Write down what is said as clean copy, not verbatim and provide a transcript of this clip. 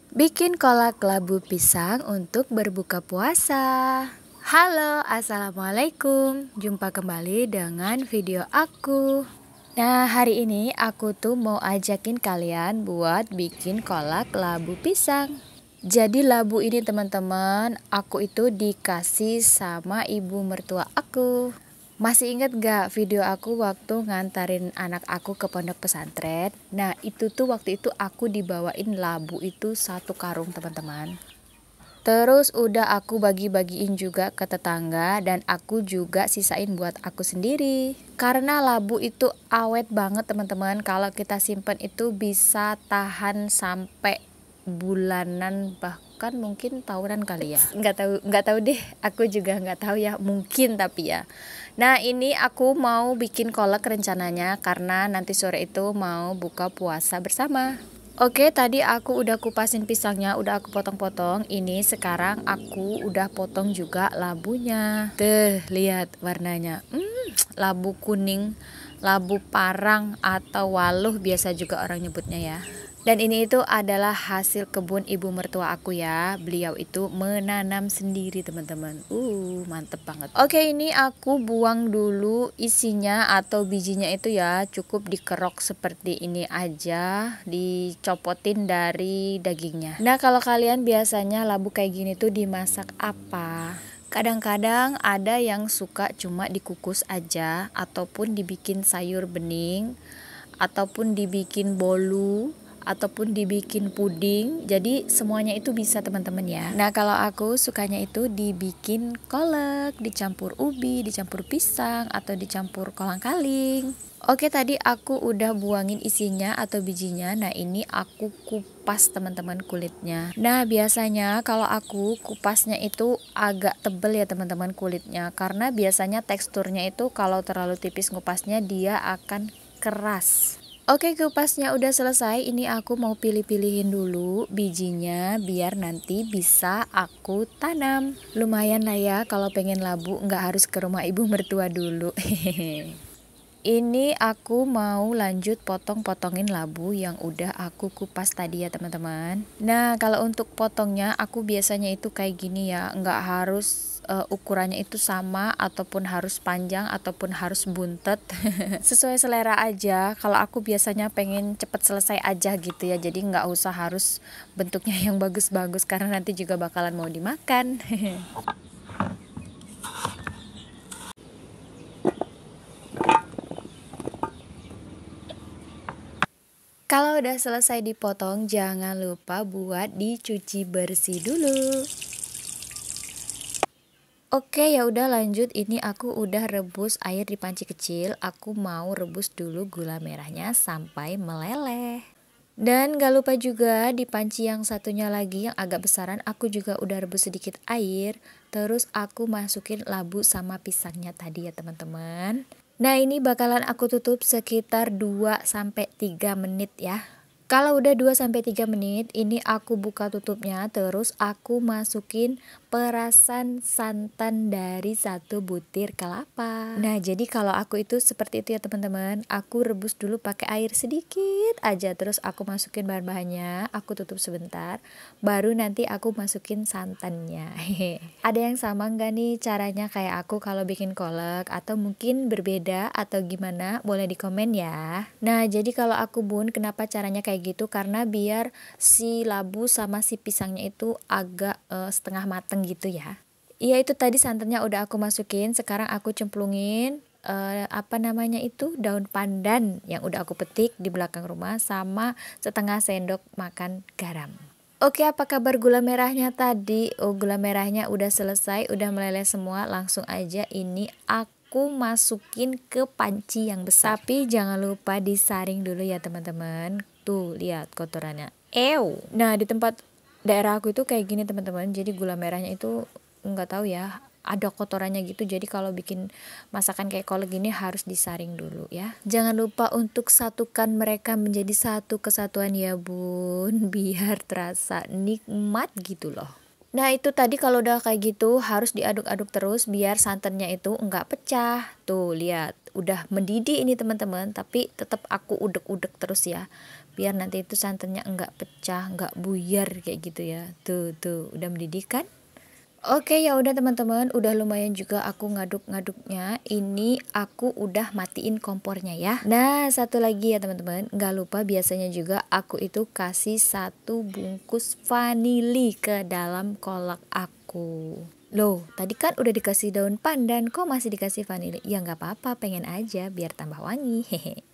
Bikin kolak labu pisang untuk berbuka puasa. Halo, assalamualaikum. Jumpa kembali dengan video aku. Nah, hari ini aku tuh mau ajakin kalian buat bikin kolak labu pisang. Jadi labu ini teman-teman, aku itu dikasih sama ibu mertua aku. Masih inget gak video aku waktu ngantarin anak aku ke pondok pesantren? Nah itu tuh waktu itu aku dibawain labu itu 1 karung teman-teman. Terus udah aku bagi-bagiin juga ke tetangga dan aku juga sisain buat aku sendiri. Karena labu itu awet banget teman-teman. Kalau kita simpen itu bisa tahan sampai bulanan bahkan mungkin tahunan kali ya. Nggak tahu deh. Aku juga nggak tahu ya. Mungkin tapi ya. Nah ini aku mau bikin kolak rencananya karena nanti sore itu mau buka puasa bersama. Oke, tadi aku udah kupasin pisangnya, udah aku potong-potong. Ini sekarang aku udah potong juga labunya. Tuh, lihat warnanya. Labu kuning, labu parang atau waluh biasa juga orang nyebutnya ya. Dan ini itu adalah hasil kebun ibu mertua aku ya. Beliau itu menanam sendiri teman-teman. Mantep banget. Oke, ini aku buang dulu isinya atau bijinya itu ya. Cukup dikerok seperti ini aja. Dicopotin dari dagingnya. Nah, kalau kalian biasanya labu kayak gini tuh dimasak apa? Kadang-kadang ada yang suka cuma dikukus aja ataupun dibikin sayur bening ataupun dibikin bolu ataupun dibikin puding. Jadi semuanya itu bisa teman-teman ya. Nah kalau aku sukanya itu dibikin kolak, dicampur ubi, dicampur pisang atau dicampur kolang-kaling. Oke, tadi aku udah buangin isinya atau bijinya. Nah ini aku kupas teman-teman kulitnya. Nah biasanya kalau aku kupasnya itu agak tebel ya teman-teman kulitnya. Karena biasanya teksturnya itu kalau terlalu tipis ngupasnya dia akan keras. Oke, kupasnya udah selesai. Ini aku mau pilih-pilihin dulu bijinya biar nanti bisa aku tanam. Lumayan lah ya kalau pengen labu nggak harus ke rumah ibu mertua dulu. Ini aku mau lanjut potong-potongin labu yang udah aku kupas tadi ya teman-teman. Nah kalau untuk potongnya aku biasanya itu kayak gini ya, nggak harus ukurannya itu sama ataupun harus panjang ataupun harus buntet. Sesuai selera aja. Kalau aku biasanya pengen cepet selesai aja gitu ya, jadi nggak usah harus bentuknya yang bagus-bagus karena nanti juga bakalan mau dimakan. Kalau udah selesai dipotong, jangan lupa buat dicuci bersih dulu. Oke, ya udah lanjut. Ini aku udah rebus air di panci kecil. Aku mau rebus dulu gula merahnya sampai meleleh. Dan gak lupa juga di panci yang satunya lagi yang agak besaran, aku juga udah rebus sedikit air. Terus aku masukin labu sama pisangnya tadi ya teman-teman. Nah ini bakalan aku tutup sekitar 2-3 menit ya. Kalau udah 2-3 menit, ini aku buka tutupnya, terus aku masukin perasan santan dari 1 butir kelapa. Nah, jadi kalau aku itu seperti itu ya teman-teman. Aku rebus dulu pakai air sedikit aja, terus aku masukin bahan-bahannya, aku tutup sebentar, baru nanti aku masukin santannya. Ada yang sama nggak nih caranya kayak aku kalau bikin kolak? Atau mungkin berbeda atau gimana? Boleh di komen ya. Nah, jadi kalau aku bun, kenapa caranya kayak gitu karena biar si labu sama si pisangnya itu agak setengah mateng gitu ya. Iya itu tadi santannya udah aku masukin, sekarang aku cemplungin apa namanya itu daun pandan yang udah aku petik di belakang rumah sama setengah sendok makan garam. Oke, apa kabar gula merahnya tadi? Oh, gula merahnya udah selesai, udah meleleh semua. Langsung aja ini aku masukin ke panci yang besar. Tapi jangan lupa disaring dulu ya teman-teman. Tuh, lihat kotorannya. Nah, di tempat daerah aku itu kayak gini teman-teman. Jadi gula merahnya itu nggak tahu ya, ada kotorannya gitu. Jadi kalau bikin masakan kayak kolak gini harus disaring dulu ya. Jangan lupa untuk satukan mereka menjadi satu kesatuan ya bun, biar terasa nikmat gitu loh. Nah itu tadi kalau udah kayak gitu harus diaduk-aduk terus biar santannya itu enggak pecah. Tuh lihat udah mendidih ini teman-teman, tapi tetap aku udek-udek terus ya biar nanti itu santannya enggak pecah, enggak buyar kayak gitu ya. Tuh udah mendidih kan? Oke ya udah teman-teman, udah lumayan juga aku ngaduk-ngaduknya. Ini aku udah matiin kompornya ya. Nah satu lagi ya teman-teman, nggak lupa biasanya juga aku itu kasih 1 bungkus vanili ke dalam kolak aku. Loh tadi kan udah dikasih daun pandan, kok masih dikasih vanili? Ya nggak apa-apa, pengen aja biar tambah wangi. Hehe.